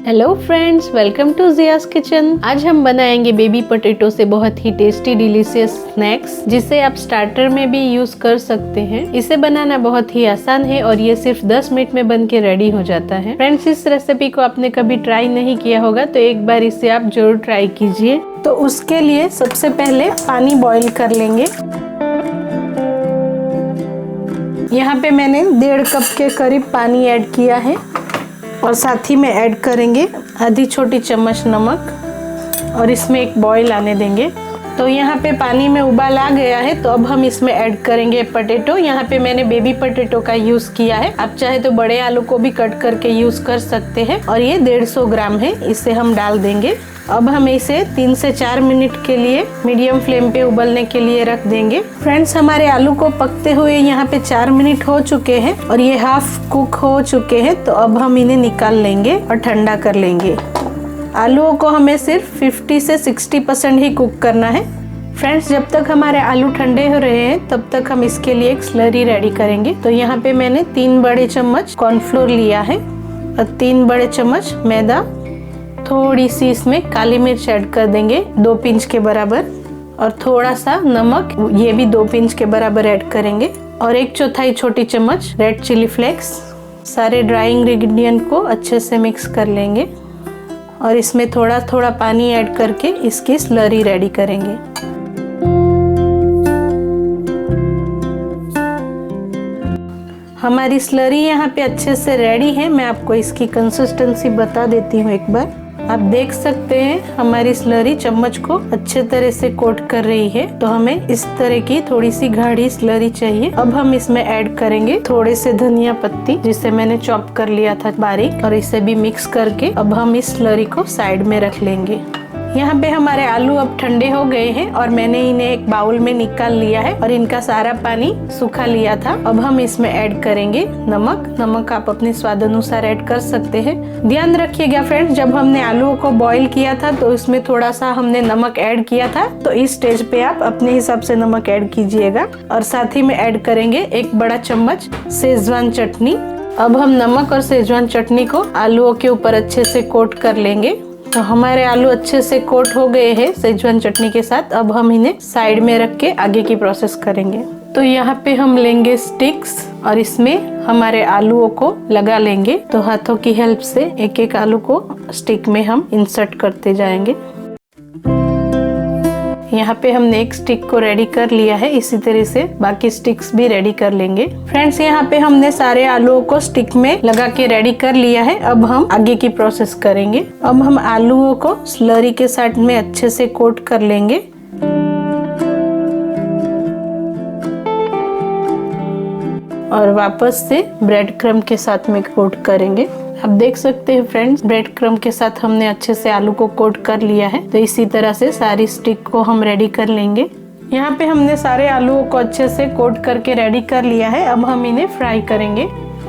Hello friends, welcome to Jia's kitchen. आज हम बनाएंगे बेबी पोटैटो से बहुत ही टेस्टी डिलीशियस स्नैक्स, जिसे आप स्टार्टर में भी यूज कर सकते हैं। इसे बनाना बहुत ही आसान है और ये सिर्फ 10 मिनट में बन के रेडी हो जाता है। फ्रेंड्स, इस रेसिपी को आपने कभी ट्राई नहीं किया होगा तो एक बार इसे आप जरूर ट्राई कीजिए। तो उसके लिए सबसे पहले पानी बॉईल कर लेंगे। यहाँ पे मैंने 1.5 कप के करीब पानी ऐड किया है और साथ ही में ऐड करेंगे आधी छोटी चम्मच नमक और इसमें एक बॉईल आने देंगे। तो यहाँ पे पानी में उबाल आ गया है, तो अब हम इसमें ऐड करेंगे पोटैटो। यहाँ पे मैंने बेबी पोटैटो का यूज किया है, आप चाहे तो बड़े आलू को भी कट करके यूज कर सकते हैं और ये 150 ग्राम है, इसे हम डाल देंगे। अब हम इसे 3 से 4 मिनट के लिए मीडियम फ्लेम पे उबलने के लिए रख देंगे। फ्रेंड्स, हमारे आलू को पकते हुए यहाँ पे 4 मिनट हो चुके हैं और ये हाफ कुक हो चुके हैं। तो अब हम इन्हें निकाल लेंगे और ठंडा कर लेंगे। आलूओं को हमें सिर्फ 50 से 60% ही कुक करना है। फ्रेंड्स, जब तक हमारे आलू ठंडे हो रहे हैं तब तक हम इसके लिए एक स्लरी रेडी करेंगे। तो यहाँ पे मैंने 3 बड़े चम्मच कॉर्नफ्लोर लिया है और 3 बड़े चम्मच मैदा। थोड़ी सी इसमें काली मिर्च ऐड कर देंगे 2 पिंच के बराबर और थोड़ा सा नमक, ये भी 2 पिंच के बराबर ऐड करेंगे और 1/4 छोटी चम्मच रेड चिली फ्लेक्स। सारे ड्राई इंग्रेडिएंट को अच्छे से मिक्स कर लेंगे और इसमें थोड़ा थोड़ा पानी ऐड करके इसकी स्लरी रेडी करेंगे। हमारी स्लरी यहाँ पे अच्छे से रेडी है। मैं आपको इसकी कंसिस्टेंसी बता देती हूँ एक बार। आप देख सकते हैं हमारी स्लरी चम्मच को अच्छे तरह से कोट कर रही है। तो हमें इस तरह की थोड़ी सी गाढ़ी स्लरी चाहिए। अब हम इसमें ऐड करेंगे थोड़े से धनिया पत्ती, जिसे मैंने चॉप कर लिया था बारीक, और इसे भी मिक्स करके अब हम इस स्लरी को साइड में रख लेंगे। यहाँ पे हमारे आलू अब ठंडे हो गए हैं और मैंने इन्हें एक बाउल में निकाल लिया है और इनका सारा पानी सुखा लिया था। अब हम इसमें ऐड करेंगे नमक आप अपने स्वाद अनुसार ऐड कर सकते हैं। ध्यान रखिएगा फ्रेंड्स, जब हमने आलूओं को बॉईल किया था तो इसमें थोड़ा सा हमने नमक ऐड किया था, तो इस स्टेज पे आप अपने हिसाब से नमक ऐड कीजिएगा। और साथ ही में ऐड करेंगे 1 बड़ा चम्मच शेजवान चटनी। अब हम नमक और शेजवान चटनी को आलूओं के ऊपर अच्छे से कोट कर लेंगे। तो हमारे आलू अच्छे से कोट हो गए हैं शेजवान चटनी के साथ। अब हम इन्हें साइड में रख के आगे की प्रोसेस करेंगे। तो यहाँ पे हम लेंगे स्टिक्स और इसमें हमारे आलूओं को लगा लेंगे। तो हाथों की हेल्प से एक एक आलू को स्टिक में हम इंसर्ट करते जाएंगे। यहाँ पे हमने एक स्टिक को रेडी कर लिया है, इसी तरह से बाकी स्टिक्स भी रेडी कर लेंगे। फ्रेंड्स, यहाँ पे हमने सारे आलूओं को स्टिक में लगा के रेडी कर लिया है। अब हम आगे की प्रोसेस करेंगे। अब हम आलूओं को स्लरी के साथ में अच्छे से कोट कर लेंगे और वापस से ब्रेड क्रम्ब के साथ में कोट करेंगे। आप देख सकते हैं फ्रेंड्स, ब्रेड क्रम्ब के साथ हमने अच्छे से आलू को कोट कर लिया है। तो इसी तरह से सारी स्टिक को हम रेडी कर लेंगे। यहाँ पे हमने सारे आलूओं को अच्छे से कोट करके रेडी कर लिया है। अब हम इन्हें फ्राई करेंगे।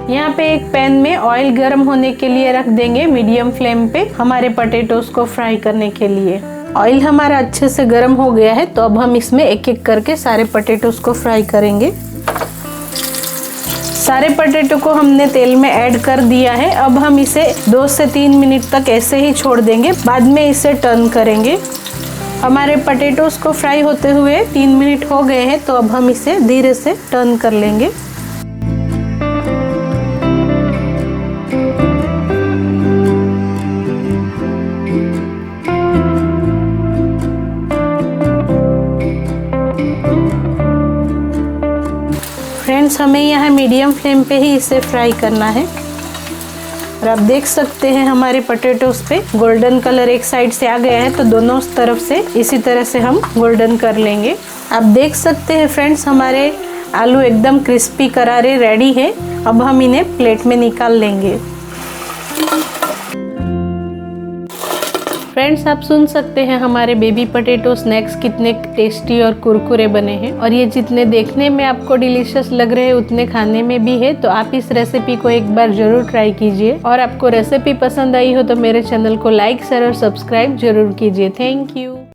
यहाँ पे एक पैन में ऑयल गर्म होने के लिए रख देंगे मीडियम फ्लेम पे हमारे पोटैटोस को फ्राई करने के लिए। ऑयल हमारा अच्छे से गर्म हो गया है, तो अब हम इसमें एक एक करके सारे पोटैटोस को फ्राई करेंगे। सारे पोटैटो को हमने तेल में ऐड कर दिया है। अब हम इसे 2 से 3 मिनट तक ऐसे ही छोड़ देंगे, बाद में इसे टर्न करेंगे। हमारे पोटैटोस को फ्राई होते हुए 3 मिनट हो गए हैं, तो अब हम इसे धीरे से टर्न कर लेंगे। फ्रेंड्स, हमें यहाँ मीडियम फ्लेम पे ही इसे फ्राई करना है। और आप देख सकते हैं हमारे पोटैटोस पे गोल्डन कलर एक साइड से आ गया है, तो दोनों तरफ से इसी तरह से हम गोल्डन कर लेंगे। आप देख सकते हैं फ्रेंड्स, हमारे आलू एकदम क्रिस्पी करारे रेडी है। अब हम इन्हें प्लेट में निकाल लेंगे। फ्रेंड्स, आप सुन सकते हैं हमारे बेबी पोटैटो स्नैक्स कितने टेस्टी और कुरकुरे बने हैं और ये जितने देखने में आपको डिलीशियस लग रहे हैं उतने खाने में भी है। तो आप इस रेसिपी को एक बार जरूर ट्राई कीजिए और आपको रेसिपी पसंद आई हो तो मेरे चैनल को लाइक, शेयर और सब्सक्राइब जरूर कीजिए। Thank you.